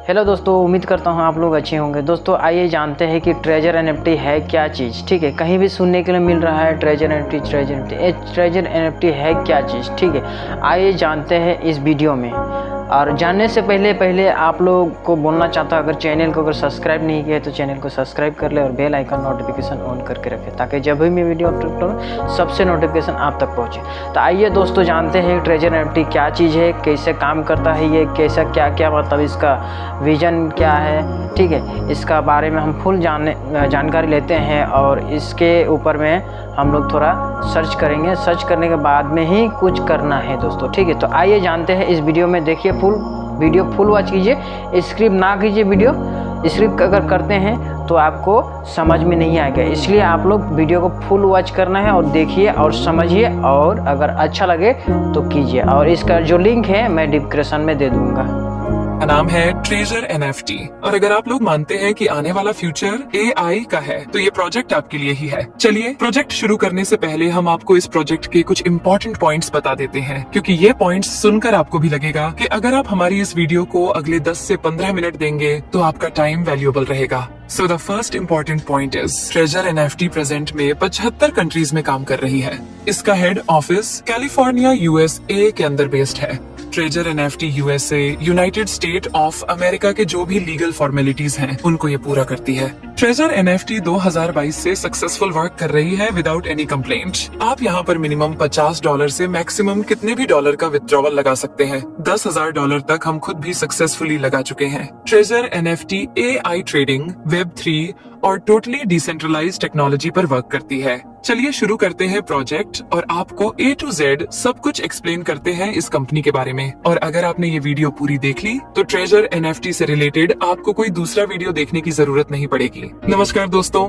Hello दोस्तों, उम्मीद करता हूँ आप लोग अच्छे होंगे। दोस्तों आइए जानते हैं कि ट्रेजर एनएफटी है क्या चीज़। ठीक है, कहीं भी सुनने के लिए मिल रहा है ट्रेजर एनएफटी। ट्रेजर एनएफटी है क्या चीज़, ठीक है। आइए जानते हैं इस वीडियो में। और जानने से पहले आप लोग को बोलना चाहता हूँ, अगर चैनल को सब्सक्राइब नहीं किया तो चैनल को सब्सक्राइब कर ले और बेल आइकन नोटिफिकेशन ऑन करके रखें, ताकि जब भी मैं वीडियो अपलोड करूँ सबसे नोटिफिकेशन आप तक पहुँचे। तो आइए दोस्तों जानते हैं ट्रेजर एनएफटी क्या चीज़ है, कैसे काम करता है ये, कैसा क्या मतलब इसका विजन क्या है। ठीक है, इसका बारे में हम फुल जानकारी लेते हैं और इसके ऊपर में हम लोग थोड़ा सर्च करेंगे। सर्च करने के बाद में ही कुछ करना है दोस्तों, ठीक है। तो आइए जानते हैं इस वीडियो में। देखिए वीडियो फुल वॉच कीजिए, स्क्रिप्ट ना कीजिए। वीडियो स्क्रिप्ट अगर करते हैं तो आपको समझ में नहीं आएगा, इसलिए आप लोग वीडियो को फुल वॉच करना है और देखिए और समझिए, और अगर अच्छा लगे तो कीजिए। और इसका जो लिंक है मैं डिस्क्रिप्शन में दे दूंगा। का नाम है ट्रेजर एनएफटी। और अगर आप लोग मानते हैं कि आने वाला फ्यूचर एआई का है तो ये प्रोजेक्ट आपके लिए ही है। चलिए प्रोजेक्ट शुरू करने से पहले हम आपको इस प्रोजेक्ट के कुछ इंपॉर्टेंट पॉइंट्स बता देते हैं, क्योंकि ये पॉइंट्स सुनकर आपको भी लगेगा कि अगर आप हमारी इस वीडियो को अगले 10 से 15 मिनट देंगे तो आपका टाइम वैल्यूएबल रहेगा। So the first important point is treasure NFT present में 75 कंट्रीज में काम कर रही है। इसका हेड ऑफिस कैलिफोर्निया यूएसए के अंदर बेस्ड है। Treasure NFT USA United state of America के जो भी लीगल फॉर्मेलिटीज हैं उनको ये पूरा करती है। ट्रेजर एनएफटी 2022 से सक्सेसफुल वर्क कर रही है विदाउट एनी कंप्लेंट। आप यहाँ पर मिनिमम $50 से मैक्सिमम कितने भी डॉलर का विथड्रॉवल लगा सकते हैं। $10,000 तक हम खुद भी सक्सेसफुली लगा चुके हैं। Treasure NFT AI trading, Web3 और टोटली डिसेंट्रलाइज्ड टेक्नोलॉजी पर वर्क करती है। चलिए शुरू करते हैं प्रोजेक्ट और आपको A to Z सब कुछ एक्सप्लेन करते हैं इस कंपनी के बारे में। और अगर आपने ये वीडियो पूरी देख ली तो ट्रेजर एनएफटी से रिलेटेड आपको कोई दूसरा वीडियो देखने की जरूरत नहीं पड़ेगी। नमस्कार दोस्तों,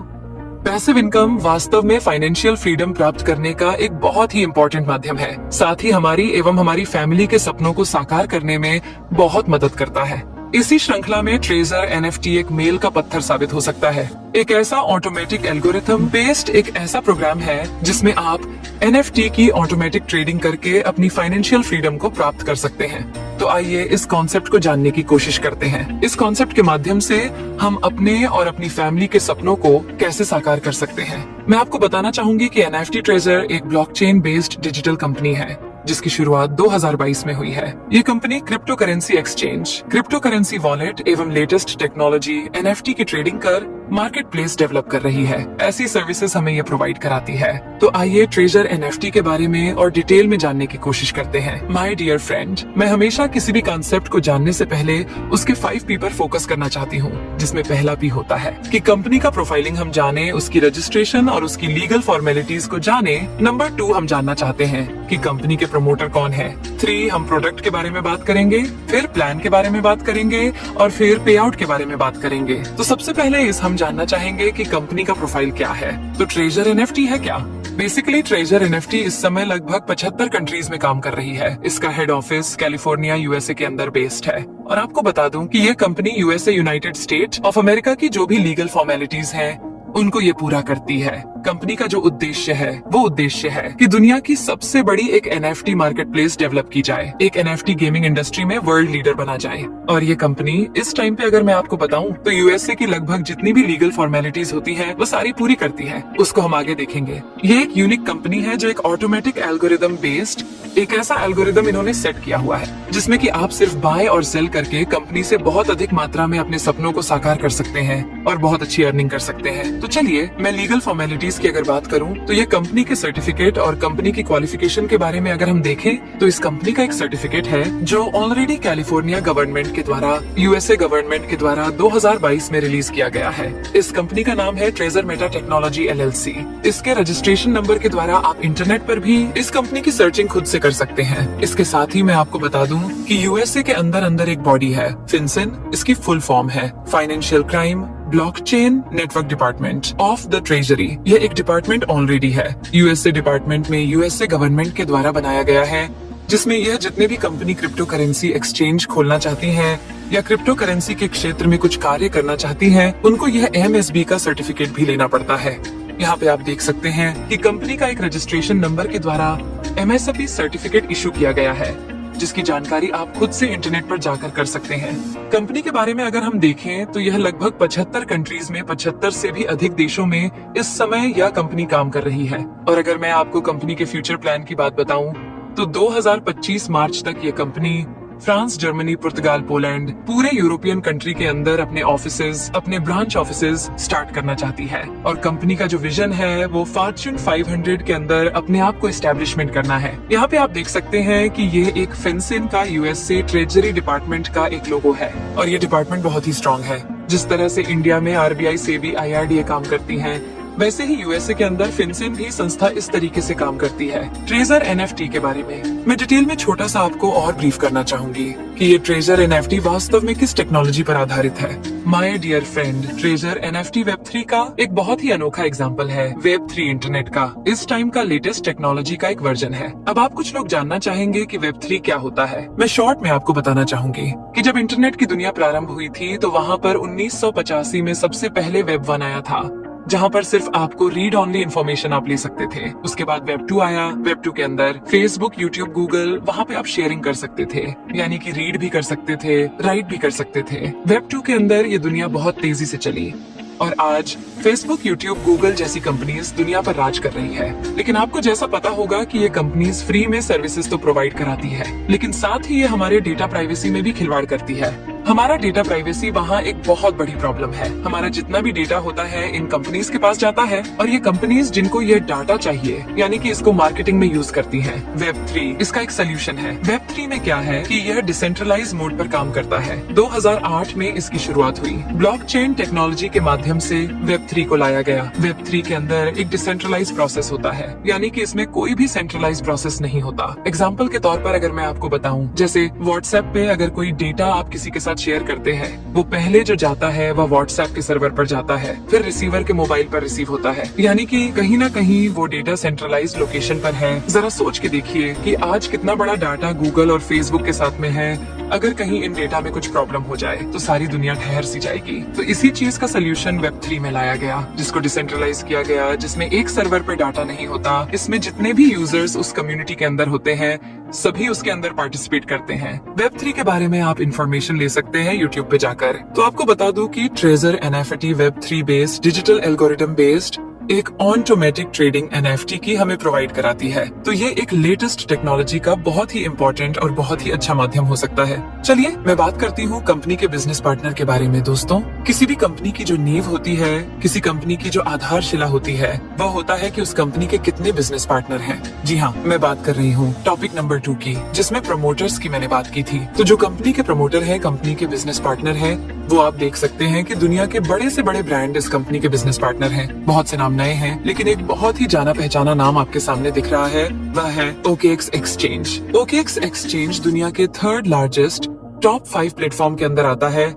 पैसिव इनकम वास्तव में फाइनेंशियल फ्रीडम प्राप्त करने का एक बहुत ही इम्पोर्टेंट माध्यम है। साथ ही हमारी एवं हमारी फैमिली के सपनों को साकार करने में बहुत मदद करता है। इसी श्रृंखला में ट्रेजर एनएफटी एक मेल का पत्थर साबित हो सकता है। एक ऐसा ऑटोमेटिक एल्गोरिथम बेस्ड एक ऐसा प्रोग्राम है जिसमें आप एनएफटी की ऑटोमेटिक ट्रेडिंग करके अपनी फाइनेंशियल फ्रीडम को प्राप्त कर सकते हैं। तो आइए इस कॉन्सेप्ट को जानने की कोशिश करते हैं। इस कॉन्सेप्ट के माध्यम से हम अपने और अपनी फैमिली के सपनों को कैसे साकार कर सकते हैं। मैं आपको बताना चाहूंगी कि एनएफटी ट्रेजर एक ब्लॉकचेन बेस्ड डिजिटल कंपनी है जिसकी शुरुआत 2022 में हुई है। ये company crypto currency exchange, crypto currency wallet एवं लेटेस्ट टेक्नोलॉजी एनएफटी की ट्रेडिंग कर मार्केट प्लेस डेवलप कर रही है। ऐसी सर्विसेज हमें ये प्रोवाइड कराती है। तो आइए ट्रेजर एनएफटी के बारे में और डिटेल में जानने की कोशिश करते हैं। माय डियर फ्रेंड, मैं हमेशा किसी भी कॉन्सेप्ट को जानने से पहले उसके 5 P पर फोकस करना चाहती हूँ, जिसमें पहला P होता है कि कंपनी का प्रोफाइलिंग हम जाने, उसकी रजिस्ट्रेशन और उसकी लीगल फॉर्मेलिटीज को जाने। नंबर 2 हम जानना चाहते हैं कि कंपनी के प्रमोटर कौन है। 3 हम प्रोडक्ट के बारे में बात करेंगे, फिर प्लान के बारे में बात करेंगे और फिर पे आउट के बारे में बात करेंगे। तो सबसे पहले हम जानना चाहेंगे कि कंपनी का प्रोफाइल क्या है। तो ट्रेजर एनएफटी है क्या? बेसिकली ट्रेजर एनएफटी इस समय लगभग 75 कंट्रीज में काम कर रही है। इसका हेड ऑफिस कैलिफोर्निया यूएसए के अंदर बेस्ड है। और आपको बता दूं कि ये company USA United state of America की जो भी लीगल फॉर्मेलिटीज हैं उनको ये पूरा करती है। कंपनी का जो उद्देश्य है वो उद्देश्य है कि दुनिया की सबसे बड़ी एक एनएफटी मार्केट प्लेस डेवलप की जाए, एक एनएफटी गेमिंग इंडस्ट्री में वर्ल्ड लीडर बना जाए। और ये कंपनी इस टाइम पे अगर मैं आपको बताऊं तो यूएसए की लगभग जितनी भी लीगल फॉर्मेलिटीज होती है वो सारी पूरी करती है। उसको हम आगे देखेंगे। ये एक यूनिक कंपनी है जो एक ऑटोमेटिक एल्गोरिदम बेस्ड एक ऐसा एल्गोरिदम इन्होंने सेट किया हुआ है जिसमें कि आप सिर्फ बाय और सेल करके कंपनी से बहुत अधिक मात्रा में अपने सपनों को साकार कर सकते हैं और बहुत अच्छी अर्निंग कर सकते हैं। तो चलिए मैं लीगल फॉर्मेलिटीज की अगर बात करूं तो ये कंपनी के सर्टिफिकेट और कंपनी की क्वालिफिकेशन के बारे में अगर हम देखें तो इस कंपनी का एक सर्टिफिकेट है जो ऑलरेडी कैलिफोर्निया गवर्नमेंट के द्वारा, यूएसए गवर्नमेंट के द्वारा 2022 में रिलीज किया गया है। इस कंपनी का नाम है ट्रेजर मेटा टेक्नोलॉजी LLC। इसके रजिस्ट्रेशन नंबर के द्वारा आप इंटरनेट पर भी इस कंपनी की सर्चिंग खुद से कर सकते हैं। इसके साथ ही मैं आपको बता दूं कि यूएसए के अंदर एक बॉडी है फिनसिन। इसकी फुल फॉर्म है financial crime blockchain network department of the treasury. यह एक डिपार्टमेंट ऑलरेडी है यूएसए डिपार्टमेंट में यूएसए गवर्नमेंट के द्वारा बनाया गया है, जिसमें यह जितने भी कंपनी क्रिप्टो करेंसी एक्सचेंज खोलना चाहती हैं या क्रिप्टो करेंसी के क्षेत्र में कुछ कार्य करना चाहती हैं, उनको यह MSB का सर्टिफिकेट भी लेना पड़ता है। यहाँ पे आप देख सकते हैं कि कंपनी का एक रजिस्ट्रेशन नंबर के द्वारा MSB सर्टिफिकेट इशू किया गया है। जिसकी जानकारी आप खुद से इंटरनेट पर जाकर कर सकते हैं। कंपनी के बारे में अगर हम देखें तो यह लगभग 75 कंट्रीज में 75 से भी अधिक देशों में इस समय यह कंपनी काम कर रही है। और अगर मैं आपको कंपनी के फ्यूचर प्लान की बात बताऊं तो 2025 मार्च तक ये कंपनी फ्रांस, जर्मनी, पुर्तगाल, पोलैंड, पूरे यूरोपियन कंट्री के अंदर अपने ऑफिसेज, अपने ब्रांच ऑफिसेज स्टार्ट करना चाहती है। और कंपनी का जो विजन है वो फॉर्च्यून 500 के अंदर अपने आप को एस्टेब्लिशमेंट करना है। यहाँ पे आप देख सकते हैं कि ये एक फिनसिन का यूएसए ट्रेजरी डिपार्टमेंट का एक लोगो है और ये डिपार्टमेंट बहुत ही स्ट्रॉन्ग है। जिस तरह से इंडिया में आरबीआई, सेबी, IRDA काम करती हैं, वैसे ही यूएसए के अंदर फिनसिन भी संस्था इस तरीके से काम करती है। ट्रेजर NFT के बारे में मैं डिटेल में छोटा सा आपको और ब्रीफ करना चाहूंगी कि ये ट्रेजर NFT वास्तव में किस टेक्नोलॉजी पर आधारित है। My dear friend, treasure NFT Web3 का एक बहुत ही अनोखा एग्जाम्पल है। Web3 इंटरनेट का इस टाइम का लेटेस्ट टेक्नोलॉजी का एक वर्जन है। अब आप कुछ लोग जानना चाहेंगे कि Web3 क्या होता है। मैं शॉर्ट में आपको बताना चाहूंगी कि जब इंटरनेट की दुनिया प्रारंभ हुई थी तो वहाँ पर 1985 में सबसे पहले Web 1 आया था, जहाँ पर सिर्फ आपको रीड ऑनली इन्फॉर्मेशन आप ले सकते थे। उसके बाद Web 2 आया। Web 2 के अंदर फेसबुक, यूट्यूब, गूगल, वहाँ पे आप शेयरिंग कर सकते थे, यानी कि रीड भी कर सकते थे, राइट भी कर सकते थे। Web 2 के अंदर ये दुनिया बहुत तेजी से चली और आज फेसबुक, यूट्यूब, गूगल जैसी कंपनीज दुनिया पर राज कर रही है। लेकिन आपको जैसा पता होगा कि ये कंपनीज फ्री में सर्विसेज तो प्रोवाइड कराती है, लेकिन साथ ही ये हमारे डेटा प्राइवेसी में भी खिलवाड़ करती है। हमारा डेटा प्राइवेसी वहाँ एक बहुत बड़ी प्रॉब्लम है। हमारा जितना भी डेटा होता है इन कंपनीज के पास जाता है और ये कंपनीज जिनको ये डाटा चाहिए यानी कि इसको मार्केटिंग में यूज करती हैं। Web3 इसका एक सोल्यूशन है। Web3 में क्या है कि यह डिसेंट्रलाइज मोड पर काम करता है। 2008 में इसकी शुरुआत हुई। ब्लॉकचेन टेक्नोलॉजी के माध्यम से Web3 को लाया गया। Web3 के अंदर एक डिसेंट्रलाइज प्रोसेस होता है, यानी कि इसमें कोई भी सेंट्रलाइज प्रोसेस नहीं होता। एग्जाम्पल के तौर पर अगर मैं आपको बताऊं, जैसे व्हाट्सएप पे अगर कोई डेटा आप किसी के साथ शेयर करते हैं, वो पहले जो जाता है वह व्हाट्सएप के सर्वर पर जाता है, फिर रिसीवर के मोबाइल पर रिसीव होता है, यानी कि कहीं ना कहीं वो डेटा सेंट्रलाइज लोकेशन पर है। जरा सोच के देखिए कि आज कितना बड़ा डाटा गूगल और फेसबुक के साथ में है। अगर कहीं इन डेटा में कुछ प्रॉब्लम हो जाए तो सारी दुनिया ठहर सी जाएगी। तो इसी चीज का सोल्यूशन Web3 में लाया गया, जिसको डिसेंट्रलाइज किया गया, जिसमें एक सर्वर पर डाटा नहीं होता। इसमें जितने भी यूजर्स उस कम्युनिटी के अंदर होते हैं सभी उसके अंदर पार्टिसिपेट करते हैं। Web3 के बारे में आप इंफॉर्मेशन ले सकते हैं यूट्यूब पे जाकर। तो आपको बता दूं कि treasure NFT Web3 based digital algorithm based एक ऑटोमेटिक ट्रेडिंग NFT की हमें प्रोवाइड कराती है। तो ये एक लेटेस्ट टेक्नोलॉजी का बहुत ही इम्पोर्टेंट और बहुत ही अच्छा माध्यम हो सकता है। चलिए मैं बात करती हूँ कंपनी के बिजनेस पार्टनर के बारे में। दोस्तों, किसी भी कंपनी की जो नींव होती है, किसी कंपनी की जो आधारशिला होती है, वह होता है कि उस कंपनी के कितने बिजनेस पार्टनर हैं। जी हाँ, मैं बात कर रही हूँ टॉपिक नंबर 2 की, जिसमें प्रमोटर्स की मैंने बात की थी। तो जो कंपनी के प्रमोटर है, कंपनी के बिजनेस पार्टनर है, वो आप देख सकते हैं कि दुनिया के बड़े से बड़े ब्रांड इस कंपनी के बिजनेस पार्टनर हैं। बहुत से नाम नए हैं, लेकिन एक बहुत ही जाना पहचाना नाम आपके सामने दिख रहा है, वह है OKX एक्सचेंज। OKX एक्सचेंज दुनिया के 3rd लार्जेस्ट टॉप 5 प्लेटफॉर्म के अंदर आता है,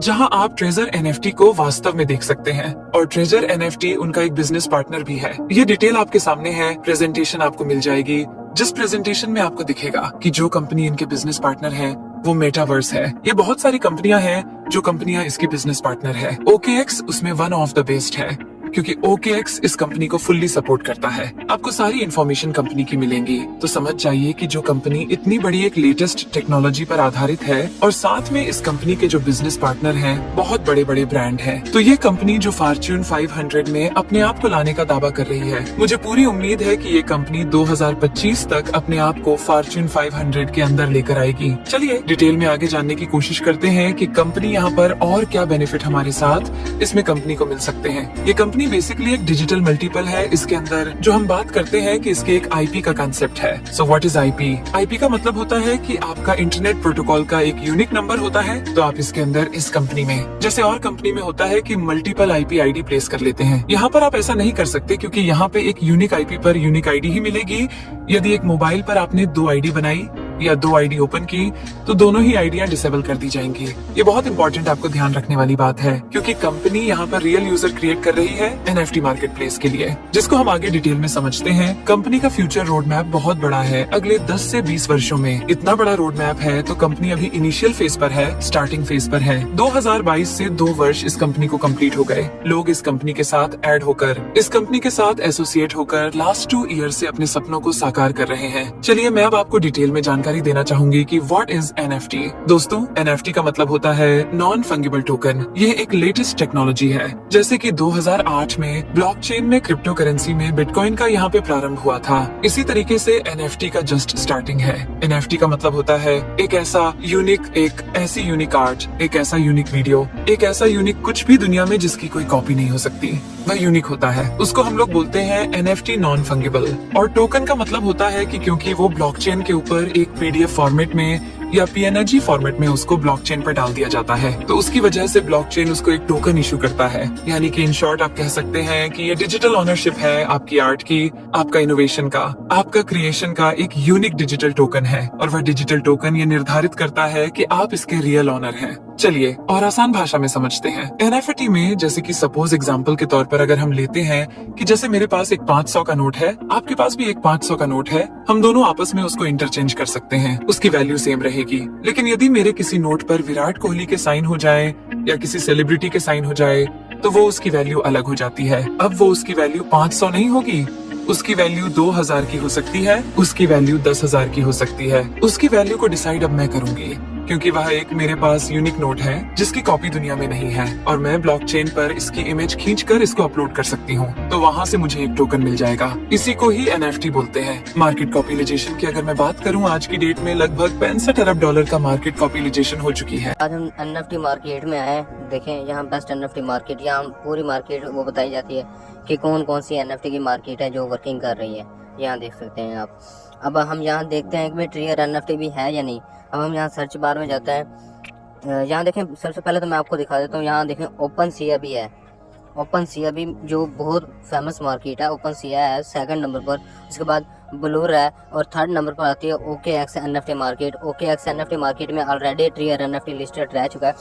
जहां आप ट्रेजर NFT को वास्तव में देख सकते हैं। और ट्रेजर NFT उनका एक बिजनेस पार्टनर भी है। ये डिटेल आपके सामने है, प्रेजेंटेशन आपको मिल जाएगी, जिस प्रेजेंटेशन में आपको दिखेगा कि जो कंपनी इनके बिजनेस पार्टनर है वो मेटावर्स है। ये बहुत सारी कंपनियां हैं जो कंपनियां इसकी बिजनेस पार्टनर है। OKX उसमें वन ऑफ द बेस्ट है, क्योंकि OKX इस कंपनी को फुल्ली सपोर्ट करता है। आपको सारी इन्फॉर्मेशन कंपनी की मिलेंगी, तो समझ जाइए कि जो कंपनी इतनी बड़ी एक लेटेस्ट टेक्नोलॉजी पर आधारित है और साथ में इस कंपनी के जो बिजनेस पार्टनर हैं बहुत बड़े बड़े ब्रांड हैं। तो ये कंपनी जो फॉर्च्यून 500 में अपने आप को लाने का दावा कर रही है, मुझे पूरी उम्मीद है कि ये कंपनी 2025 तक अपने आप को फॉर्च्यून 500 के अंदर लेकर आएगी। चलिए डिटेल में आगे जानने की कोशिश करते हैं कि कंपनी यहाँ पर और क्या बेनिफिट हमारे साथ इसमें कंपनी को मिल सकते हैं। ये कंपनी बेसिकली एक डिजिटल मल्टीपल है। इसके अंदर जो हम बात करते हैं कि इसके एक IP का कंसेप्ट है। So what is IP? IP का मतलब होता है कि आपका इंटरनेट प्रोटोकॉल का एक यूनिक नंबर होता है। तो आप इसके अंदर इस कंपनी में, जैसे और कंपनी में होता है कि मल्टीपल IP ID प्लेस कर लेते हैं, यहाँ पर आप ऐसा नहीं कर सकते, क्योंकि यहाँ पे एक यूनिक IP पर यूनिक ID ही मिलेगी। यदि एक मोबाइल पर आपने 2 ID बनाई या 2 ID ओपन की तो दोनों ही आईडियां डिसेबल कर दी जाएंगी। ये बहुत इंपॉर्टेंट आपको ध्यान रखने वाली बात है, क्योंकि कंपनी यहाँ पर रियल यूजर क्रिएट कर रही है NFT मार्केट प्लेस के लिए, जिसको हम आगे डिटेल में समझते हैं। कंपनी का फ्यूचर रोड मैप बहुत बड़ा है। अगले 10 से 20 वर्षों में इतना बड़ा रोड मैप है, तो कंपनी अभी इनिशियल फेज पर है, स्टार्टिंग फेज पर है। 2022 से 2 वर्ष इस कंपनी को कंप्लीट हो गए। लोग इस कंपनी के साथ ऐड होकर, इस कंपनी के साथ एसोसिएट होकर लास्ट 2 ईयर से अपने सपनों को साकार कर रहे हैं। चलिए मैं अब आपको डिटेल में जानकारी जानकारी देना चाहूंगी कि व्हाट इज NFT। दोस्तों, NFT का मतलब होता है नॉन फंगिबल टोकन। ये एक लेटेस्ट टेक्नोलॉजी है। जैसे कि 2008 में ब्लॉकचेन में क्रिप्टो करेंसी में बिटकॉइन का यहाँ पे प्रारंभ हुआ था, इसी तरीके से NFT का जस्ट स्टार्टिंग है। NFT का मतलब होता है एक ऐसा यूनिक, एक ऐसी यूनिक आर्ट, एक ऐसा यूनिक वीडियो, एक ऐसा यूनिक कुछ भी दुनिया में जिसकी कोई कॉपी नहीं हो सकती, वह यूनिक होता है। उसको हम लोग बोलते हैं NFT नॉन फंगिबल। और टोकन का मतलब होता है कि क्योंकि वो ब्लॉकचेन के ऊपर एक PDF फॉर्मेट में या PNG फॉर्मेट में उसको ब्लॉकचेन पर डाल दिया जाता है, तो उसकी वजह से ब्लॉकचेन उसको एक टोकन इशू करता है। यानी कि इन शॉर्ट आप कह सकते हैं कि ये डिजिटल ओनरशिप है आपकी आर्ट की, आपका इनोवेशन का, आपका क्रिएशन का एक यूनिक डिजिटल टोकन है। और वह डिजिटल टोकन ये निर्धारित करता है कि आप इसके रियल ऑनर हैं। चलिए और आसान भाषा में समझते हैं। NFT में जैसे कि सपोज एग्जांपल के तौर पर अगर हम लेते हैं कि जैसे मेरे पास एक 500 का नोट है, आपके पास भी एक 500 का नोट है, हम दोनों आपस में उसको इंटरचेंज कर सकते हैं, उसकी वैल्यू सेम रहेगी। लेकिन यदि मेरे किसी नोट पर विराट कोहली के साइन हो जाए या किसी सेलिब्रिटी के साइन हो जाए तो वो उसकी वैल्यू अलग हो जाती है। अब वो उसकी वैल्यू 500 नहीं होगी, उसकी वैल्यू 2000 की हो सकती है, उसकी वैल्यू 10,000 की हो सकती है। उसकी वैल्यू को डिसाइड अब मैं करूंगी, क्योंकि वह एक मेरे पास यूनिक नोट है जिसकी कॉपी दुनिया में नहीं है, और मैं ब्लॉकचेन पर इसकी इमेज खींचकर इसको अपलोड कर सकती हूँ, तो वहाँ से मुझे एक टोकन मिल जाएगा। इसी को ही NFT बोलते हैं। मार्केट कॉपिलाइजेशन की अगर मैं बात करूँ, आज की डेट में लगभग 65 अरब डॉलर का मार्केट कॉपिलाइजेशन हो चुकी है। आज हम NFT मार्केट में आए। देखें यहाँ बेस्ट NFT मार्केट, यहाँ पूरी मार्केट वो बताई जाती है कि कौन कौन सी NFT की मार्केट है जो वर्किंग कर रही है। यहाँ देख सकते हैं आप। अब हम यहाँ देखते हैं कि ट्रिगर NFT भी है या नहीं। अब हम यहाँ सर्च बार में जाते हैं। यहाँ देखें, सबसे पहले तो मैं आपको दिखा देता हूँ। यहाँ देखें OpenSea भी है। OpenSea भी जो बहुत फेमस मार्केट है। OpenSea है सेकंड नंबर पर, उसके बाद ब्लूर है और थर्ड नंबर पर आती है OKX NFT market. OKX NFT market में ऑलरेडी ट्रिगर NFT लिस्टेड रह चुका है।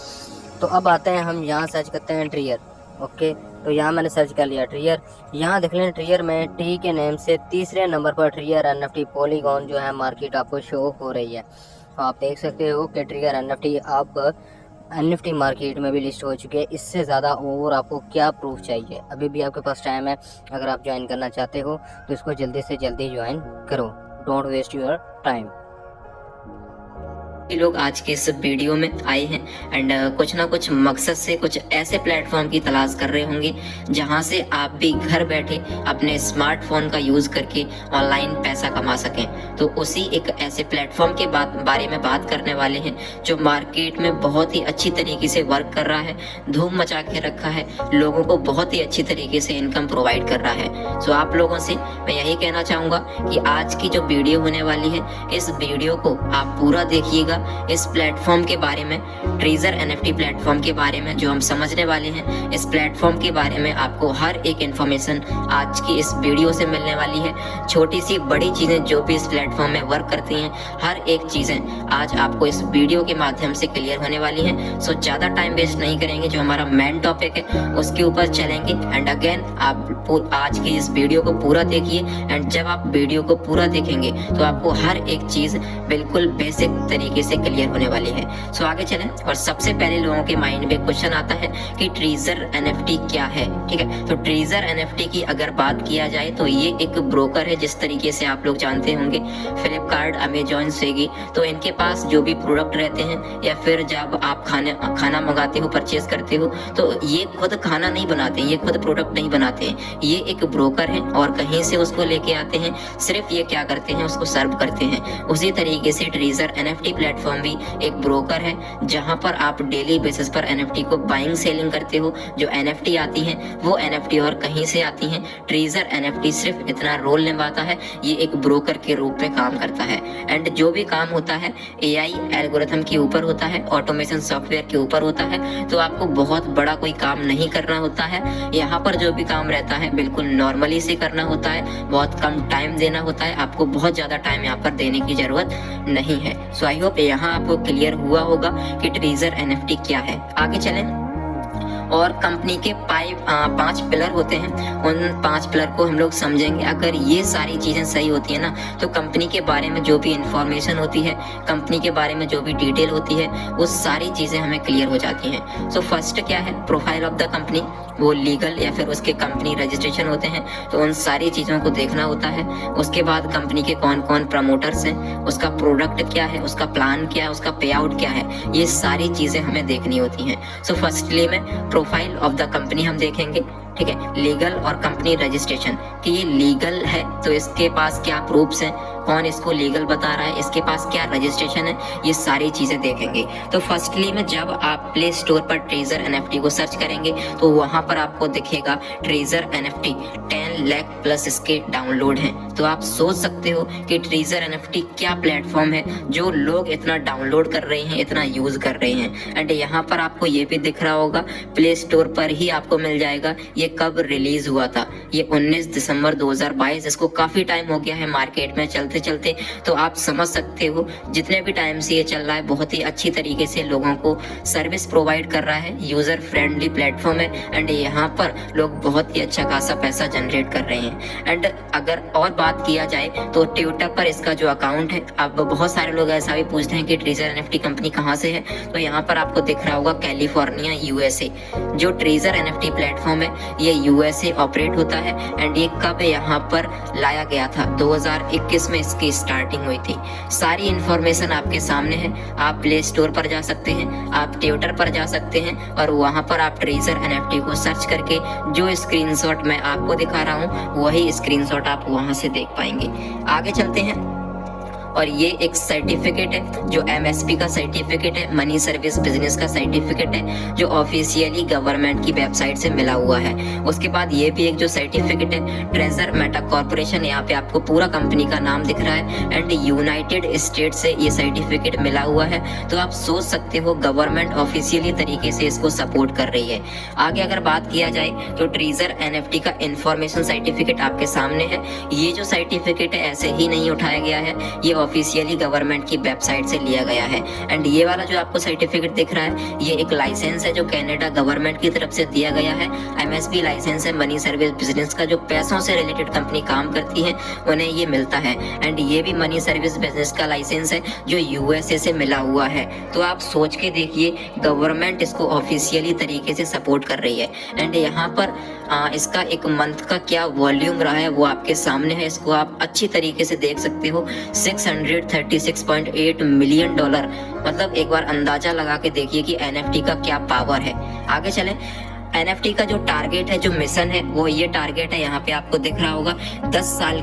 तो अब आते हैं, हम यहाँ सर्च करते हैं ट्रिगर। ओके, तो यहाँ मैंने सर्च कर लिया ट्रिगर। यहाँ देख लें ट्रिगर में टी के नेम से तीसरे नंबर पर ट्रिगर NFT पॉलीगॉन जो है मार्केट आपको शो हो रही है। तो आप देख सकते हो कि ट्रिगर NFT आप NFT मार्केट में भी लिस्ट हो चुके हैं। इससे ज़्यादा और आपको क्या प्रूफ चाहिए? अभी भी आपके पास टाइम है। अगर आप ज्वाइन करना चाहते हो तो इसको जल्दी से जल्दी ज्वाइन करो। Don't waste your time. लोग आज के इस वीडियो में आए हैं एंड कुछ ना कुछ मकसद से कुछ ऐसे प्लेटफॉर्म की तलाश कर रहे होंगे जहां से आप भी घर बैठे अपने स्मार्टफोन का यूज करके ऑनलाइन पैसा कमा सकें। तो उसी एक ऐसे प्लेटफॉर्म के बारे में बात करने वाले हैं जो मार्केट में बहुत ही अच्छी तरीके से वर्क कर रहा है, धूम मचा के रखा है, लोगों को बहुत ही अच्छी तरीके से इनकम प्रोवाइड कर रहा है। सो आप लोगों से मैं यही कहना चाहूंगा कि आज की जो वीडियो होने वाली है, इस वीडियो को आप पूरा देखिएगा। इस प्लेटफॉर्म के बारे में, ट्रेजर NFT प्लेटफॉर्म के बारे में जो हम समझने वाले हैं, इस प्लेटफॉर्म के बारे में आपको हर एक इन्फॉर्मेशन आज की इस वीडियो से मिलने वाली है। छोटी सी बड़ी चीजें जो भी इस प्लेटफॉर्म में वर्क करती हैं, हर एक चीजें आज आपको इस वीडियो के माध्यम से क्लियर होने वाली हैं। सो ज्यादा टाइम वेस्ट नहीं करेंगे, जो हमारा मेन टॉपिक है उसके ऊपर चलेंगे। एंड अगेन आप आज की इस वीडियो को पूरा देखिए एंड जब आप वीडियो को पूरा देखेंगे तो आपको हर एक चीज बिल्कुल बेसिक तरीके से क्लियर होने वाली है। सो आगे चलें। और सबसे पहले लोगों के माइंड में क्वेश्चन आता है कि ट्रेजर NFT क्या है। ठीक है, तो ट्रेजर NFT की अगर बात किया जाए तो ये एक ब्रोकर है। जिस तरीके से आप लोग जानते होंगे फ्लिपकार्ट, अमेजॉन, स्विगी, तो इनके पास जो भी प्रोडक्ट रहते हैं या फिर जब आप खाना मंगाते हो, परचेज करते हो, तो ये खुद खाना नहीं बनाते, ये खुद प्रोडक्ट नहीं बनाते हैं, ये एक ब्रोकर है और कहीं से उसको लेके आते हैं। सिर्फ ये क्या करते हैं, उसको सर्व करते हैं। उसी तरीके से ट्रेजर NFT प्लेटफॉर्म भी एक ब्रोकर है जहां पर आप डेली बेसिस पर NFT को बाइंग सेलिंग करते हो। जो NFT आती है वो NFT और कहीं से आती है। ट्रेजर NFT सिर्फ इतना रोल निभाता है, ये एक ब्रोकर के रूप में काम करता है। एंड जो भी काम होता है AI एल्गोरिथम के ऊपर होता है, ऑटोमेशन सॉफ्टवेयर के ऊपर होता है। तो आपको बहुत बड़ा कोई काम नहीं करना होता है। यहाँ पर जो भी काम रहता है बिल्कुल नॉर्मली से करना होता है, बहुत कम टाइम देना होता है, आपको बहुत ज्यादा टाइम यहाँ पर देने की जरूरत नहीं है। सो आई होप यहाँ आपको क्लियर हुआ होगा कि ट्रेजर NFT क्या है। आगे चलें। और कंपनी के 5 पिलर होते हैं। उन 5 पिलर को हम लोग समझेंगे। अगर ये सारी चीजें सही होती है ना, तो कंपनी के बारे में जो भी इंफॉर्मेशन होती है, कंपनी के बारे में जो भी डिटेल होती है, वो सारी चीजें हमें क्लियर हो जाती हैं। सो फर्स्ट क्या है, प्रोफाइल ऑफ द कंपनी, वो लीगल या फिर उसके कंपनी रजिस्ट्रेशन होते हैं, तो उन सारी चीजों को देखना होता है। उसके बाद कंपनी के कौन कौन प्रमोटर्स हैं, उसका प्रोडक्ट क्या है, उसका प्लान क्या है, उसका पे आउट क्या है, ये सारी चीजें हमें देखनी होती हैं। सो फर्स्टली में प्रोफाइल ऑफ द कंपनी हम देखेंगे, ठीक है। लीगल और कंपनी रजिस्ट्रेशन, कि ये लीगल है तो इसके पास क्या प्रूफ्स हैं, कौन इसको लीगल बता रहा है, इसके पास क्या रजिस्ट्रेशन है, ये सारी चीजें देखेंगे। तो फर्स्टली में जब आप प्ले स्टोर पर ट्रेजर NFT को सर्च करेंगे तो वहां पर आपको दिखेगा ट्रेजर NFT 10 लाख प्लस इसके डाउनलोड हैं। तो आप सोच सकते हो कि ट्रेजर NFT क्या प्लेटफॉर्म है जो लोग इतना डाउनलोड कर रहे हैं, इतना यूज कर रहे हैं। एंड यहाँ पर आपको ये भी दिख रहा होगा, प्ले स्टोर पर ही आपको मिल जाएगा ये कब रिलीज हुआ था। ये 19 दिसंबर 2022, इसको काफी टाइम हो गया है मार्केट में चलते चलते। तो आप समझ सकते हो जितने भी टाइम से ये चल रहा है, बहुत ही अच्छी तरीके से लोगों को सर्विस प्रोवाइड कर रहा है। यूजर फ्रेंडली प्लेटफॉर्म है एंड यहाँ पर लोग बहुत ही अच्छा खासा पैसा जनरेट कर रहे हैं। एंड अगर और बात किया जाए तो ट्विटर पर इसका जो अकाउंट है, अब बहुत सारे लोग ऐसा भी पूछते हैं कि ट्रेजर NFT कंपनी कहाँ से है, तो यहाँ पर आपको दिख रहा होगा कैलिफोर्निया USA। जो ट्रेजर NFT प्लेटफॉर्म है ये USA ऑपरेट होता है। एंड ये कब यहाँ पर लाया गया था, 2021 में इसकी स्टार्टिंग हुई थी। सारी इंफॉर्मेशन आपके सामने है। आप प्ले स्टोर पर जा सकते हैं, आप ट्विटर पर जा सकते हैं और वहां पर आप ट्रेजर NFT को सर्च करके जो स्क्रीनशॉट मैं आपको दिखा रहा हूँ वही स्क्रीनशॉट आप वहां से देख पाएंगे। आगे चलते हैं। और ये एक सर्टिफिकेट है जो MSP का सर्टिफिकेट है, मनी सर्विस बिजनेस का सर्टिफिकेट है, जो ऑफिशियली गवर्नमेंट की वेबसाइट से मिला हुआ है। उसके बाद ये भी एक जो सर्टिफिकेट है ट्रेजर मेटा कॉर्पोरेशन, यहाँ पे आपको पूरा कंपनी का नाम दिख रहा है एंड यूनाइटेड स्टेट से ये सर्टिफिकेट मिला हुआ है। तो आप सोच सकते हो गवर्नमेंट ऑफिशियली तरीके से इसको सपोर्ट कर रही है। आगे अगर बात किया जाए तो ट्रेजर NFT का इंफॉर्मेशन सर्टिफिकेट आपके सामने है। ये जो सर्टिफिकेट है ऐसे ही नहीं उठाया गया है, ये ऑफिशियली गवर्नमेंट की वेबसाइट से लिया गया है। एंड ये वाला जो आपको सर्टिफिकेट दिख रहा है ये एक लाइसेंस है जो कनाडा गवर्नमेंट की तरफ से दिया गया है। MSB लाइसेंस है, मनी सर्विस बिजनेस का। जो पैसों से रिलेटेड कंपनी काम करती है उन्हें ये मिलता है। एंड ये भी मनी सर्विस बिजनेस का लाइसेंस है जो USA से मिला हुआ है। तो आप सोच के देखिए गवर्नमेंट इसको ऑफिशियली तरीके से सपोर्ट कर रही है। एंड यहाँ पर इसका एक मंथ का क्या वॉल्यूम रहा है वो आपके सामने है। इसको आप अच्छी तरीके से देख सकते हो, $636.8 मिलियन। मतलब एक बार अंदाजा लगा के देखिए कि NFT का क्या पावर है। आगे चलें। NFT का जो टारगेट है, जो मिशन है, वो ये टारगेट है, यहाँ पे आपको दिख रहा होगा 10 साल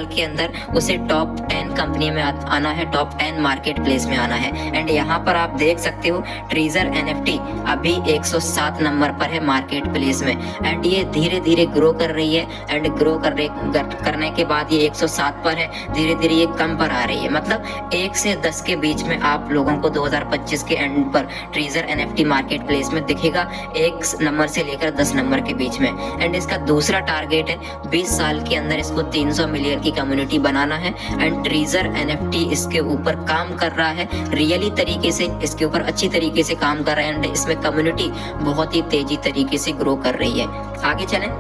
के अंदर उसे टॉप 10 कंपनी में आना है, टॉप 10 मार्केट प्लेस में आना है। एंड यहाँ पर आप देख सकते हो ट्रेजर NFT अभी 107 नंबर पर है मार्केट प्लेस में। एंड ये धीरे धीरे ग्रो कर रही है एंड ग्रो करने के बाद ये 107 पर है, धीरे धीरे ये कम पर आ रही है। मतलब 1 से 10 के बीच में आप लोगों को 2025 के एंड पर ट्रेजर NFT मार्केट प्लेस में दिखेगा, 1 नंबर से लेकर 10 नंबर के बीच में। एंड इसका दूसरा टारगेट है 20 साल के अंदर इसको 300 मिलियन की कम्युनिटी बनाना है। एंड ट्रेजर NFT इसके ऊपर काम कर रहा है, रियली तरीके से इसके ऊपर अच्छी तरीके से काम कर रहा है। एंड इसमें कम्युनिटी बहुत ही तेजी तरीके से ग्रो कर रही है। आगे चलें।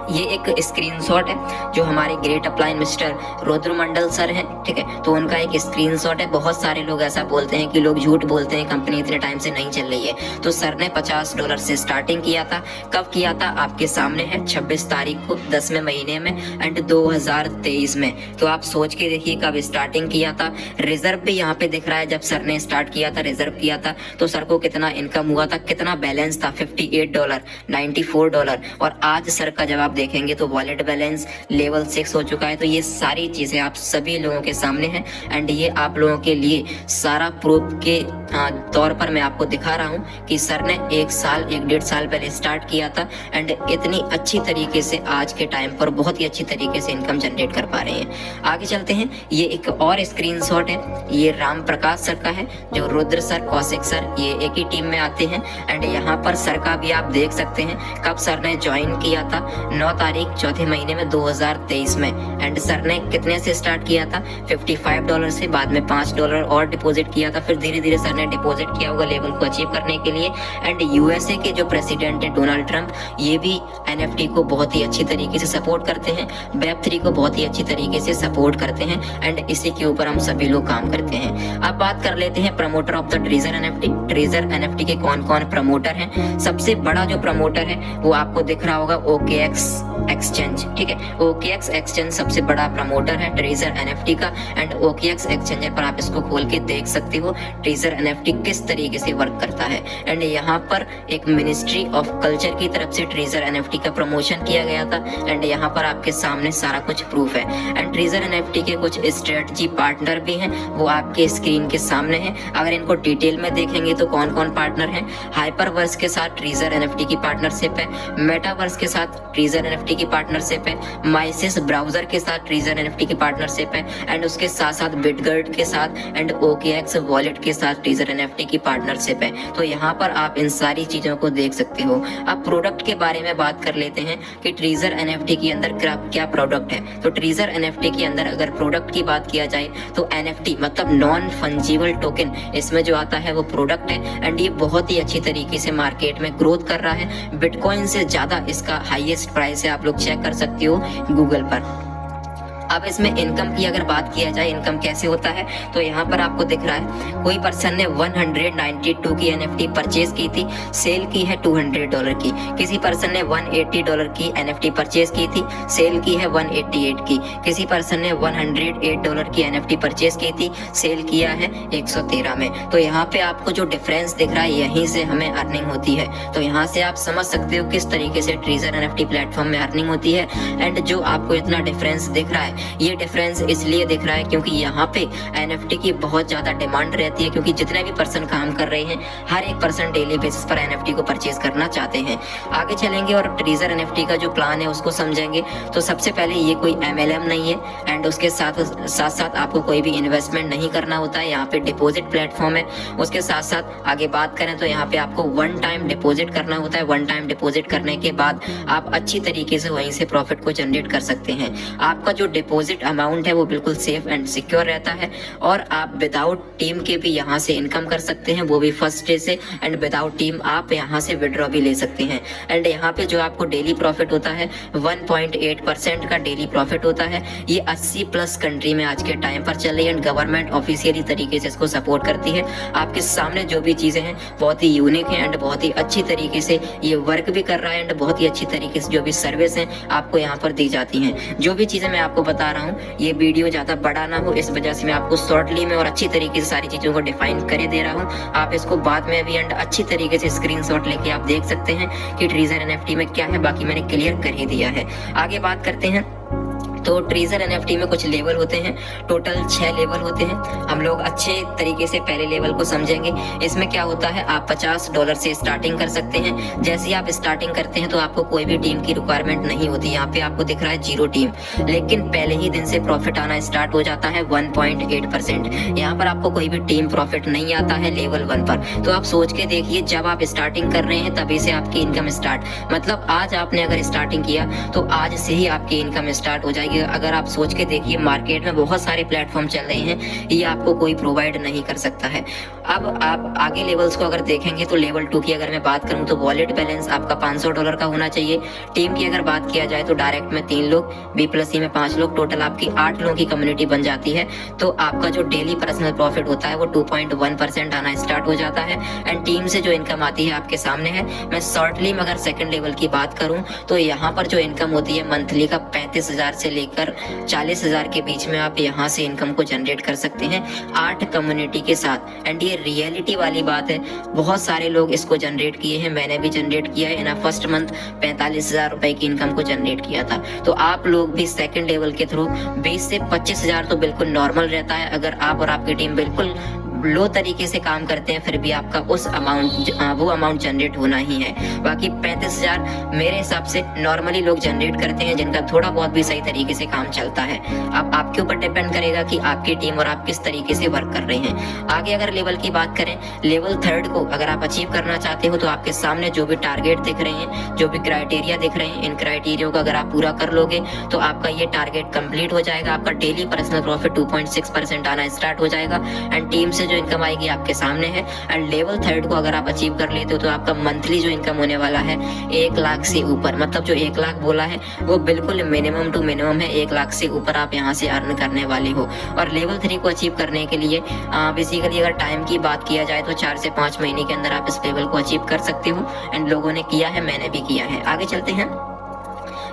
ये एक स्क्रीनशॉट है जो हमारे great upline mister Rudramandal sir हैं, ठीक है। तो उनका एक स्क्रीनशॉट है। बहुत सारे लोग ऐसा बोलते हैं कि लोग झूठ बोलते हैं, कंपनी इतने टाइम से नहीं चल रही है। तो सर ने $50 से स्टार्टिंग किया था। कब किया था आपके सामने है, 26 तारीख को 10वें महीने में एंड 2023 में। तो आप सोच के देखिए कब स्टार्टिंग किया था। रिजर्व भी यहाँ पे दिख रहा है, जब सर ने स्टार्ट किया था, रिजर्व किया था तो सर को कितना इनकम हुआ था, कितना बैलेंस था, $58, $94। और आज सर का जब आप देखेंगे तो वॉलेट बैलेंस लेवल 6 हो चुका है। तो ये सारी चीजें आप सभी लोगों के सामने हैं एंड ये आप लोगों के लिए सारा प्रूफ के तौर पर मैं आपको दिखा रहा हूँ कि सर ने 1-1.5 साल पहले स्टार्ट किया था एंड इतनी अच्छी तरीके से आज के टाइम पर बहुत ही अच्छी तरीके से इनकम जनरेट कर पा रहे हैं। आगे चलते हैं। ये एक और स्क्रीनशॉट है, ये राम प्रकाश सर का है, जो रुद्र सर, कौशिक सर, ये एक ही टीम में आते हैं। एंड यहाँ पर सर का भी आप देख सकते हैं कब सर ने ज्वाइन किया था, 9 9 तारीख चौथे महीने में 2023 में। एंड सर ने कितने से स्टार्ट किया था? $55 से, बाद में $5 और डिपॉजिट किया था, फिर धीरे धीरे सर ने डिपॉजिट किया होगा लेवल को अचीव करने के लिए। एंड यूएसए के जो प्रेसिडेंट है डोनाल्ड ट्रंप, ये भी एनएफटी को बहुत ही अच्छी तरीके से सपोर्ट करते हैं, वेब3 को बहुत ही अच्छी तरीके से सपोर्ट करते हैं। एंड इसी के ऊपर हम सभी लोग काम करते हैं। अब बात कर लेते हैं promoter of the treasure NFT. Treasure NFT के कौन कौन प्रमोटर हैं? सबसे बड़ा जो प्रमोटर है वो आपको दिख रहा होगा OKX एक्सचेंज, ठीक है। OKX एक्सचेंज सबसे बड़ा प्रमोटर है ट्रेजर एनएफटी का। एंड OKX एक्सचेंजर पर आप इसको खोल के देख सकते हो ट्रेजर एनएफटी किस तरीके से वर्क करता है। एंड यहाँ पर एक मिनिस्ट्री ऑफ कल्चर की तरफ से ट्रेजर एनएफटी का प्रमोशन किया गया था। एंड यहाँ पर आपके सामने सारा कुछ प्रूफ है। एंड ट्रेजर एनएफटी के कुछ स्ट्रेटजी पार्टनर भी हैं, वो आपके स्क्रीन के सामने हैं। अगर इनको डिटेल में देखेंगे तो कौन कौन पार्टनर हैं? हाइपरवर्स के साथ ट्रेजर एनएफटी की पार्टनरशिप है, मेटावर्स के साथ ट्रेजर एनएफटी की पार्टनरशिप है, माइसिस ब्राउजर के साथ ट्रेजर एनएफटी की पार्टनरशिप है। एंड उसके साथ साथ बिटगर्ड के साथ एंड OKX वॉलेट के साथ ट्रेजर एनएफटी की पार्टनरशिप है। तो यहाँ पर आप इन सारी चीजों को देख सकते हो। अब प्रोडक्ट के बारे में बात कर लेते हैं कि ट्रेजर एनएफटी के अंदर क्या प्रोडक्ट है। तो ट्रेजर एनएफटी के अंदर अगर प्रोडक्ट की बात किया जाए तो एनएफटी मतलब नॉन फंजिबल टोकन इसमें जो आता है वो प्रोडक्ट है। एंड ये बहुत ही अच्छी तरीके से मार्केट में ग्रोथ कर रहा है। बिटकॉइन से ज्यादा इसका हाईएस्ट प्राइस है, आप लोग चेक कर सकते हो गूगल पर। अब इसमें इनकम की अगर बात किया जाए, इनकम कैसे होता है, तो यहाँ पर आपको दिख रहा है कोई पर्सन ने 192 की एनएफटी परचेज की थी, सेल की है $200 की। किसी पर्सन ने $180 की एनएफटी परचेज की थी, सेल की है 188 की। किसी पर्सन ने $108 की एनएफटी परचेज की थी, सेल किया है 113 में। तो यहाँ पे आपको जो डिफरेंस दिख रहा है यहीं से हमें अर्निंग होती है। तो यहाँ से आप समझ सकते हो किस तरीके से ट्रेजर एनएफटी प्लेटफॉर्म में अर्निंग होती है। एंड जो आपको इतना डिफरेंस दिख रहा है, ये डिफरेंस इसलिए दिख रहा है क्योंकि यहाँ पे एनएफटी की बहुत ज्यादा डिमांड रहती है, क्योंकि जितने भी पर्सन काम कर रहे हैं हर एक पर्सन डेली बेसिस पर एनएफटी को परचेज करना चाहते हैं। आगे चलेंगे और ट्रेजर एनएफटी का जो प्लान है उसको समझेंगे। तो सबसे पहले ये कोई MLM नहीं है। एंड उसके साथ साथ आपको कोई भी इन्वेस्टमेंट नहीं करना होता है। यहाँ पे डिपॉजिट प्लेटफॉर्म है। उसके साथ साथ आगे बात करें तो यहाँ पे आपको 1 टाइम डिपॉजिट करना होता है। 1 टाइम डिपॉजिट करने के बाद आप अच्छी तरीके से वहीं से प्रॉफिट को जनरेट कर सकते हैं। आपका जो डिपॉजिट अमाउंट है वो बिल्कुल सेफ एंड सिक्योर रहता है। और आप विदाउट टीम के भी यहाँ से इनकम कर सकते हैं, वो भी फर्स्ट डे से। एंड विदाउट टीम आप यहाँ से विड्रॉ भी ले सकते हैं। एंड यहाँ पे जो आपको डेली प्रॉफिट होता है 1.8% का डेली प्रॉफिट होता है। ये 80+ कंट्री में आज के टाइम पर चल रही है। एंड गवर्नमेंट ऑफिशियली तरीके से इसको सपोर्ट करती है। आपके सामने जो भी चीजें हैं बहुत ही यूनिक है एंड बहुत ही अच्छी तरीके से ये वर्क भी कर रहा है। एंड बहुत ही अच्छी तरीके से जो भी सर्विस है आपको यहाँ पर दी जाती है। जो भी चीजें मैं आपको बता रहा हूँ ये वीडियो ज्यादा बड़ा ना हो, इस वजह से मैं आपको शॉर्टली में और अच्छी तरीके से सारी चीजों को डिफाइन करे दे रहा हूँ। आप इसको बाद में भी एंड अच्छी तरीके से स्क्रीनशॉट लेके आप देख सकते हैं कि ट्रेजर एनएफटी में क्या है। बाकी मैंने क्लियर कर ही दिया है। आगे बात करते हैं। तो ट्रेजर एनएफटी में कुछ लेवल होते हैं, टोटल 6 लेवल होते हैं। हम लोग अच्छे तरीके से पहले लेवल को समझेंगे। इसमें क्या होता है, आप $50 से स्टार्टिंग कर सकते हैं। जैसे ही आप स्टार्टिंग करते हैं तो आपको कोई भी टीम की रिक्वायरमेंट नहीं होती। यहाँ पे आपको दिख रहा है 0 टीम, लेकिन पहले ही दिन से प्रॉफिट आना स्टार्ट हो जाता है 1.8%। यहाँ पर आपको कोई भी टीम प्रॉफिट नहीं आता है लेवल 1 पर। तो आप सोच के देखिए, जब आप स्टार्टिंग कर रहे हैं तभी से आपकी इनकम स्टार्ट, मतलब आज आपने अगर स्टार्टिंग किया तो आज से ही आपकी इनकम स्टार्ट हो जाएगी। अगर आप सोच के देखिए, मार्केट में बहुत सारे प्लेटफॉर्म चल रहे हैं, ये आपको कोई प्रोवाइड नहीं कर सकता है। अब आप आगे लेवल्स को अगर देखेंगे तो लेवल 2 की अगर मैं बात करूं तो वॉलेट बैलेंस आपका $500 का होना चाहिए। टीम की अगर बात किया जाए तो डायरेक्ट में 3 लोग, B+C में 5 लोग, टोटल आपकी 8 लोगों की कम्युनिटी बन जाती है। तो आपका जो डेली पर्सनल प्रॉफिट होता है वो 2.1% आना स्टार्ट हो जाता है। एंड टीम से जो इनकम आती है आपके सामने है। मैं शॉर्टली में अगर सेकंड लेवल की बात करूं तो यहाँ पर जो इनकम होती है मंथली का 35,000 से लेकर 40,000 के बीच में आप यहाँ से इनकम को जनरेट कर सकते हैं 8 कम्युनिटी के साथ। एंड ये रियलिटी वाली बात है, बहुत सारे लोग इसको जनरेट किए हैं, मैंने भी जनरेट किया है। फर्स्ट मंथ 45,000 रुपए की इनकम को जनरेट किया था। तो आप लोग भी सेकंड लेवल के थ्रू 20 से 25,000 तो बिल्कुल नॉर्मल रहता है। अगर आप और आपकी टीम बिल्कुल लो तरीके से काम करते हैं फिर भी आपका उस अमाउंट वो अमाउंट जनरेट होना ही है। बाकी 35,000 मेरे हिसाब से नॉर्मली लोग जनरेट करते हैं जिनका थोड़ा बहुत भी सही तरीके से काम चलता है। अब आपके ऊपर डिपेंड करेगा कि आपकी टीम और आप किस तरीके से वर्क कर रहे हैं। आगे अगर लेवल की बात करें, लेवल 3 को अगर आप अचीव करना चाहते हो तो आपके सामने जो भी टारगेट दिख रहे हैं, जो भी क्राइटेरिया दिख रहे हैं, इन क्राइटेरिया को अगर आप पूरा कर लोगे तो आपका ये टारगेट कंप्लीट हो जाएगा। आपका डेली पर्सनल प्रॉफिट 2.6% आना स्टार्ट हो जाएगा एंड टीम से जो इनकम आएगी आपके सामने है। एंड लेवल 3 को अगर आप अचीव कर लेते हो तो आपका मंथली जो इनकम होने वाला है 1 लाख से ऊपर, मतलब जो 1 लाख बोला है वो बिल्कुल मिनिमम टू मिनिमम है। 1 लाख से ऊपर आप यहाँ से अर्न करने वाले हो। और लेवल 3 को अचीव करने के लिए बेसिकली अगर टाइम की बात किया जाए तो 4 से 5 महीने के अंदर आप इस लेवल को अचीव कर सकते हो एंड लोगों ने किया है, मैंने भी किया है। आगे चलते हैं।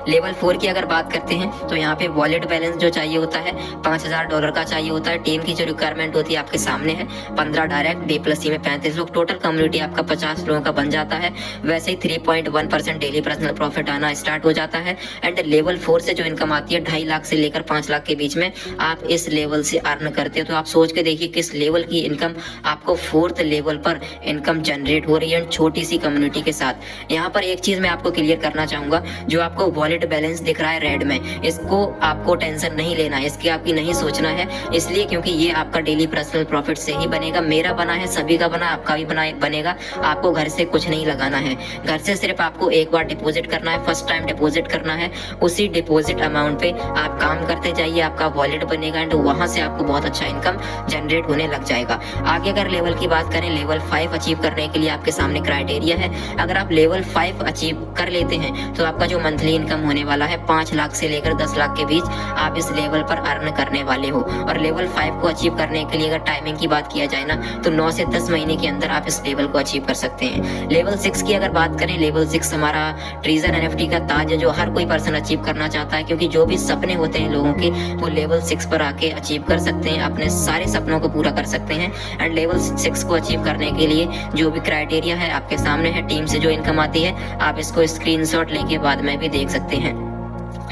लेवल 4 की अगर बात करते हैं तो यहाँ पे वॉलेट बैलेंस जो चाहिए होता है $5,000 का चाहिए होता है। टीम की जो रिक्वायरमेंट होती है आपके सामने है, 15 डायरेक्ट, B+C में 35 लोग, टोटल कम्युनिटी आपका 50 लोगों का बन जाता है। वैसे ही 3.1% डेली पर्सनल प्रॉफिट आना स्टार्ट हो जाता है। एंड लेवल 4 से जो इनकम आती है 2.5 लाख से लेकर 5 लाख के बीच में आप इस लेवल से अर्न करते हो। तो आप सोच के देखिए किस लेवल की इनकम आपको 4th लेवल पर इनकम जनरेट हो रही है छोटी सी कम्युनिटी के साथ। यहाँ पर एक चीज मैं आपको क्लियर करना चाहूंगा, जो आपको वॉलेट बैलेंस दिख रहा है रेड में, इसको आपको टेंशन नहीं लेना है, इसकी आपकी नहीं सोचना है। इसलिए क्योंकि ये आपका डेली पर्सनल प्रॉफिट से ही बनेगा। मेरा बना है, सभी का बना, आपका भी बनेगा। आपको घर से कुछ नहीं लगाना है। घर से सिर्फ आपको एक बार डिपॉजिट करना है, फर्स्ट टाइम डिपॉजिट करना है। उसी डिपॉजिट अमाउंट पे आप काम करते जाइए, आपका वॉलेट बनेगा एंड वहां से आपको बहुत अच्छा इनकम जनरेट होने लग जाएगा। आगे अगर लेवल की बात करें, लेवल 5 अचीव करने के लिए आपके सामने क्राइटेरिया है। अगर आप लेवल 5 अचीव कर लेते हैं तो आपका जो मंथली इनकम होने वाला है 5 लाख से लेकर 10 लाख के बीच आप इस लेवल पर अर्न करने वाले हो। और लेवल 5 को अचीव करने के लिए अगर टाइमिंग की बात किया जाए ना तो 9 से 10 महीने के अंदर आप इस लेवल को अचीव कर सकते हैं। लेवल 6 की अगर बात करें, लेवल 6 हमारा ट्रेजर NFT का ताज है, जो हर कोई पर्सन अचीव करना चाहता है, क्योंकि जो भी सपने होते हैं लोगों के वो लेवल 6 पर आके अचीव कर सकते हैं, अपने सारे सपनों को पूरा कर सकते हैं। एंड लेवल 6 को अचीव करने के लिए जो भी क्राइटेरिया है आपके सामने है, टीम से जो इनकम आती है आप इसको स्क्रीनशॉट लेके बाद में भी देख सकते हैं।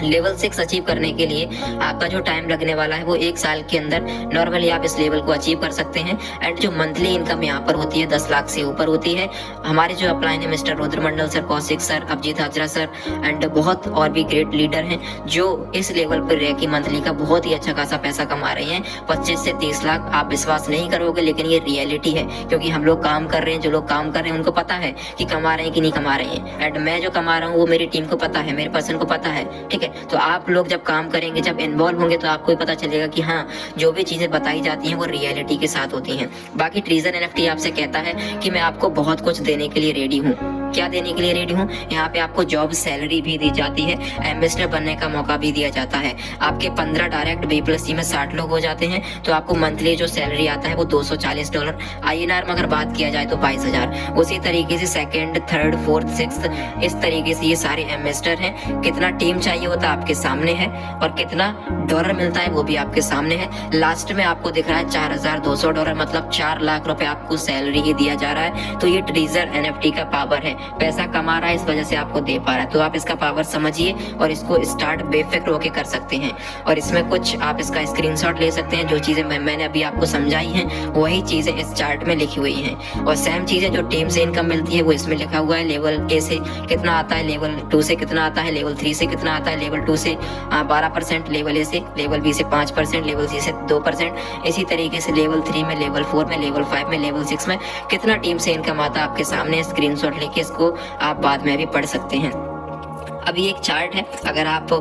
लेवल 6 अचीव करने के लिए आपका जो टाइम लगने वाला है वो 1 साल के अंदर नॉर्मली आप इस लेवल को अचीव कर सकते हैं। एंड जो मंथली इनकम यहाँ पर होती है 10 लाख से ऊपर होती है। हमारे जो अपलाइन है mister Rudramandal sir, Kaushik sir, Abhijeet Hazra sir and बहुत और भी ग्रेट लीडर हैं जो इस लेवल पर रह के मंथली का बहुत ही अच्छा खासा पैसा कमा रहे हैं, 25 से 30 लाख। आप विश्वास नहीं करोगे लेकिन ये रियलिटी है, क्योंकि हम लोग काम कर रहे हैं, जो लोग काम कर रहे हैं उनको पता है कि कमा रहे हैं कि नहीं कमा रहे हैं। एंड मैं जो कमा रहा हूँ वो मेरी टीम को पता है, मेरे पर्सन को पता है, ठीक है। तो आप लोग जब काम करेंगे, जब इन्वॉल्व होंगे तो आपको भी पता चलेगा कि हाँ जो भी चीजें बताई जाती हैं वो रियलिटी के साथ होती हैं। बाकी ट्रेजर NFT आपसे कहता है कि मैं आपको बहुत कुछ देने के लिए रेडी हूँ। क्या देने के लिए रेडी हूँ? यहाँ पे आपको जॉब सैलरी भी दी जाती है, एम्बेसडर बनने का मौका भी दिया जाता है। आपके 15 डायरेक्ट, B+C में 60 लोग हो जाते हैं तो आपको मंथली जो सैलरी आता है वो $240, INR में अगर बात किया जाए तो 22,000। उसी तरीके से 2nd, 3rd, 4th, 6th इस तरीके से ये सारे एम्बेसडर हैं। कितना टीम चाहिए होता है आपके सामने है और कितना डॉलर मिलता है वो भी आपके सामने है। लास्ट में आपको दिख रहा है $4,200, मतलब 4 लाख रुपए आपको सैलरी ही दिया जा रहा है। तो ये ट्रेजर NFT का पावर है, पैसा कमा रहा है इस वजह से आपको दे पा रहा है। तो आप इसका पावर समझिए और इसको स्टार्ट बेफिक्र होके कर सकते हैं। और इसमें कुछ आप इसका स्क्रीनशॉट ले सकते हैं, जो चीजें मैंने अभी आपको समझाई हैं वही चीजें इस चार्ट में लिखी हुई हैं। और सेम चीजें जो टीम से इनकम मिलती है वो इसमें लिखा हुआ है। लेवल A से कितना आता है, लेवल 2 से कितना आता है, लेवल 3 से कितना आता है, लेवल 2 से 12%, लेवल A से, लेवल B से 5%, लेवल C से 2%। इसी तरीके से लेवल 3 में, लेवल 4 में, लेवल 5 में, लेवल 6 में कितना टीम से इनकम आता है आपके सामने स्क्रीनशॉट लेके इसको आप बाद में भी पढ़ सकते हैं। अभी एक चार्ट है, अगर आप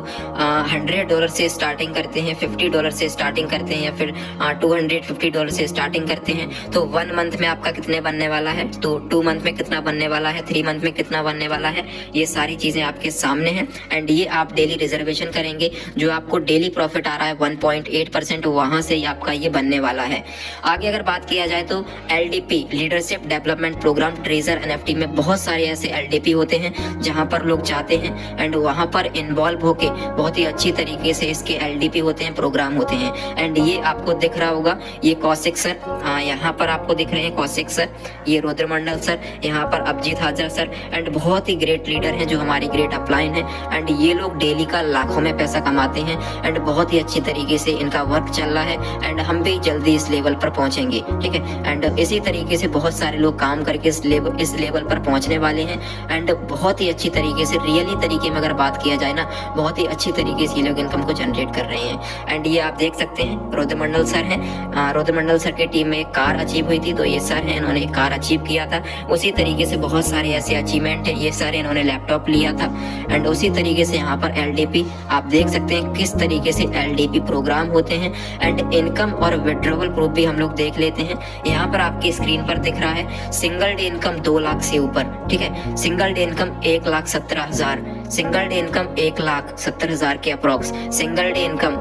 $100 से स्टार्टिंग करते हैं, $50 से स्टार्टिंग करते हैं या फिर $250 से स्टार्टिंग करते हैं तो 1 मंथ में आपका कितने बनने वाला है, तो 2 मंथ में कितना बनने वाला है, 3 मंथ में कितना बनने वाला है, ये सारी चीजें आपके सामने हैं। एंड ये आप डेली रिजर्वेशन करेंगे, जो आपको डेली प्रॉफिट आ रहा है 1.8%, वहां से आपका ये बनने वाला है। आगे अगर बात किया जाए तो LDP, leadership development programme, treasure NFT में बहुत सारे ऐसे LDP होते हैं जहां पर लोग जाते हैं एंड वहाँ पर इन्वॉल्व होके बहुत ही अच्छी तरीके से इसके LDP होते हैं, प्रोग्राम होते हैं। एंड ये आपको दिख रहा होगा, ये कौशिक सर, यहाँ पर आपको दिख रहे हैं कौशिक सर, ये रुद्रमंडल सर, यहाँ पर अभिजीत हाजरा सर, एंड बहुत ही ग्रेट लीडर हैं जो हमारे ग्रेट अपलाइन हैं। एंड ये लोग डेली का लाखों में पैसा कमाते हैं एंड बहुत ही अच्छी तरीके से इनका वर्क चल रहा है एंड हम भी जल्दी इस लेवल पर पहुंचेंगे, ठीक है। एंड इसी तरीके से बहुत सारे लोग काम करके इस लेवल पर पहुंचने वाले हैं एंड बहुत ही अच्छी तरीके से, रियली तरीके में अगर बात किया जाए ना, बहुत ही अच्छी तरीके से ये लोग इनकम को जनरेट कर रहे हैं। एंड ये आप देख सकते हैं रुद्रमंडल सर हैं, रुद्रमंडल सर की टीम में एक कार अचीव हुई थी, तो ये सर हैं, इन्होंने एक कार अचीव किया था। उसी तरीके से बहुत सारे ऐसे अचीवमेंट है, ये सर इन्होंने लैपटॉप लिया था। एंड उसी तरीके से यहाँ पर LDP आप देख सकते हैं किस तरीके से LDP प्रोग्राम होते हैं। एंड इनकम और विड्रॉवल प्रूफ भी हम लोग देख लेते हैं। यहाँ पर आपकी स्क्रीन पर दिख रहा है सिंगल डे इनकम 2 लाख से ऊपर, ठीक है। Single day income 1,17,000, single day income 1,70,000 के अप्रोक्स, सिंगल डे इनकम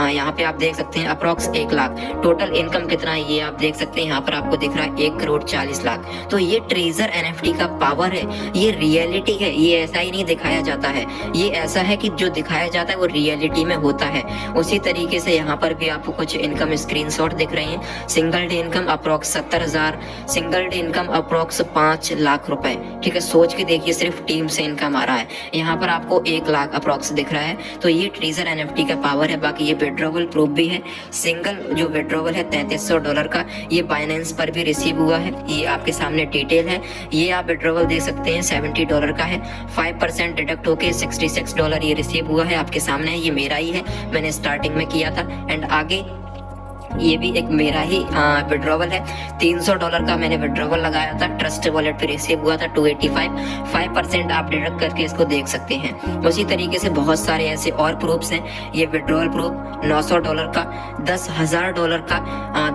यहाँ पे आप देख सकते हैं अप्रोक्स 1 लाख। टोटल इनकम कितना है ये आप देख सकते हैं, यहाँ पर आपको दिख रहा है 1,40,00,000। तो ये ट्रेजर NFT का पावर है, ये रियलिटी है, ये ऐसा ही नहीं दिखाया जाता है, ये ऐसा है कि जो दिखाया जाता है वो रियलिटी में होता है। उसी तरीके से यहाँ पर भी आपको कुछ इनकम स्क्रीनशॉट दिख रहे हैं। Single day income approx 70,000, single day income approx 5 lakh रुपए, ठीक है। सोच के देखिए सिर्फ टीम से इनकम आ रहा है, यहाँ पर आपको 1 लाख अप्रोक्स दिख रहा है। तो ये ट्रेजर NFT का पावर है। बाकी ये विड्रॉवल प्रूफ भी है, सिंगल जो विड्रॉवल है $3300 का, ये बाइनेंस पर भी रिसीव हुआ है, ये आपके सामने डिटेल है। ये आप विड्रॉवल देख सकते हैं $70 का है, 5% डिडक्ट होके $66 ये रिसीव हुआ है, आपके सामने है। ये मेरा ही है, मैंने स्टार्टिंग में किया था। एंड आगे ये भी एक मेरा ही विड्रॉवल है, $300 का मैंने विड्रॉवल लगाया था, ट्रस्ट वॉलेट पे रिसीव हुआ था 285, 5% आप डिडक्ट करके इसको देख सकते हैं। उसी तरीके से बहुत सारे ऐसे और प्रूफ्स हैं। ये विड्रॉवल प्रूफ $900 का, $10,000 का,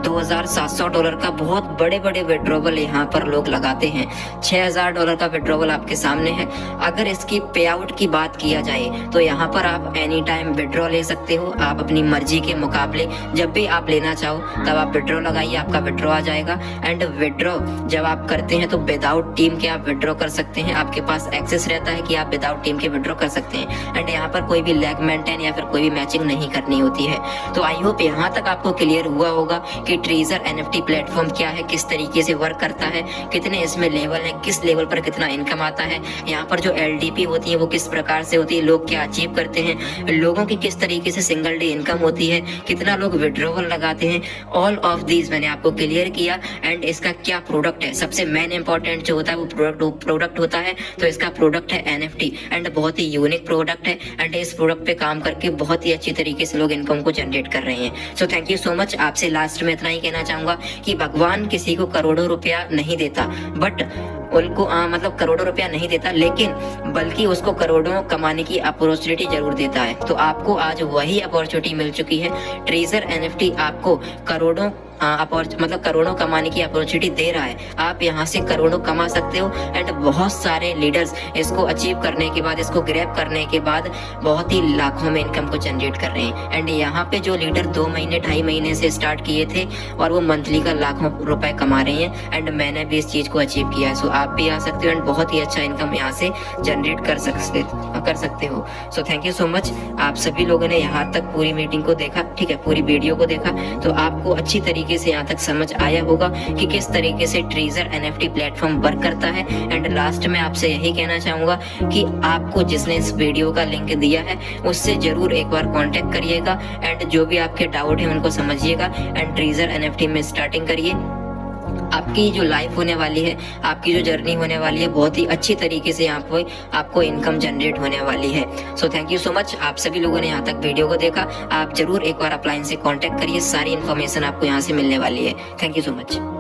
$2,700 का, बहुत बड़े बड़े विड्रॉवल यहाँ पर लोग लगाते हैं। $6,000 का विड्रॉवल आपके सामने है। अगर इसकी पे आउट की बात किया जाए तो यहाँ पर आप एनी टाइम विड्रॉ ले सकते हो, आप अपनी मर्जी के मुकाबले जब भी आप लेना चाहो तब आप विड्रॉ लगाइए, आपका विड्रॉ आ जाएगा। एंड विड्रॉ जब आप करते हैं तो विदाउट टीम के आप विड्रॉ कर सकते हैं, आपके पास एक्सेस रहता है कि आप विदाउट टीम के विड्रॉ कर सकते हैं। एंड यहाँ पर कोई भी लैग मेंटेन या फिर कोई भी मैचिंग नहीं करनी होती है। तो आई होप यहाँ तक आपको क्लियर हुआ होगा कि ट्रेजर NFT प्लेटफॉर्म क्या है, किस तरीके से वर्क करता है, कितने इसमें लेवल है, किस लेवल पर कितना इनकम आता है, यहाँ पर जो LDP होती है वो किस प्रकार से होती है, लोग क्या अचीव करते हैं, लोगों की किस तरीके से सिंगल डे इनकम होती है, कितना लोग विड्रॉवल लगाते हैं, ऑल ऑफ दीज मैंने आपको क्लियर किया। एंड इसका क्या प्रोडक्ट है, सबसे मेन इंपॉर्टेंट जो होता है वो प्रोडक्ट होता है। तो इसका प्रोडक्ट है NFT एंड बहुत ही यूनिक प्रोडक्ट है। एंड इस प्रोडक्ट पे काम करके बहुत ही अच्छी तरीके से लोग इनकम को जनरेट कर रहे हैं। So thank you so much. आपसे लास्ट में इतना ही कहना चाहूंगा कि भगवान किसी को करोड़ों रुपया नहीं देता, बट उनको मतलब करोड़ों रुपया नहीं देता, लेकिन बल्कि उसको करोड़ों कमाने की अपॉर्चुनिटी जरूर देता है। तो आपको आज वही अपॉर्चुनिटी मिल चुकी है। ट्रेजर NFT आपको करोड़ों मतलब करोड़ों कमाने की अपॉर्चुनिटी दे रहा है। आप यहाँ से करोड़ों कमा सकते हो। एंड बहुत सारे लीडर्स इसको अचीव करने के बाद, इसको ग्रैब करने के बाद बहुत ही लाखों में इनकम को जनरेट कर रहे हैं। एंड यहाँ पे जो लीडर 2 महीने 2.5 महीने से स्टार्ट किए थे और वो मंथली का लाखों रुपए कमा रहे हैं। एंड मैंने भी इस चीज को अचीव किया है। सो आप भी आ सकते हो एंड बहुत ही अच्छा इनकम यहाँ से जनरेट कर सकते हो। So thank you so much. आप सभी लोगों ने यहाँ तक पूरी मीटिंग को देखा, ठीक है, पूरी वीडियो को देखा, तो आपको अच्छी तरीके से यहाँ तक समझ आया होगा कि किस तरीके से ट्रेजर NFT प्लेटफॉर्म वर्क करता है। एंड लास्ट में आपसे यही कहना चाहूंगा कि आपको जिसने इस वीडियो का लिंक दिया है उससे जरूर एक बार कांटेक्ट करिएगा एंड जो भी आपके डाउट है उनको समझिएगा एंड ट्रेजर NFT में स्टार्टिंग करिए। आपकी जो लाइफ होने वाली है, आपकी जो जर्नी होने वाली है, बहुत ही अच्छी तरीके से यहाँ पे आपको इनकम जनरेट होने वाली है। So thank you so much. आप सभी लोगों ने यहाँ तक वीडियो को देखा। आप जरूर एक बार अपलाइन से कांटेक्ट करिए, सारी इन्फॉर्मेशन आपको यहाँ से मिलने वाली है। Thank you so much.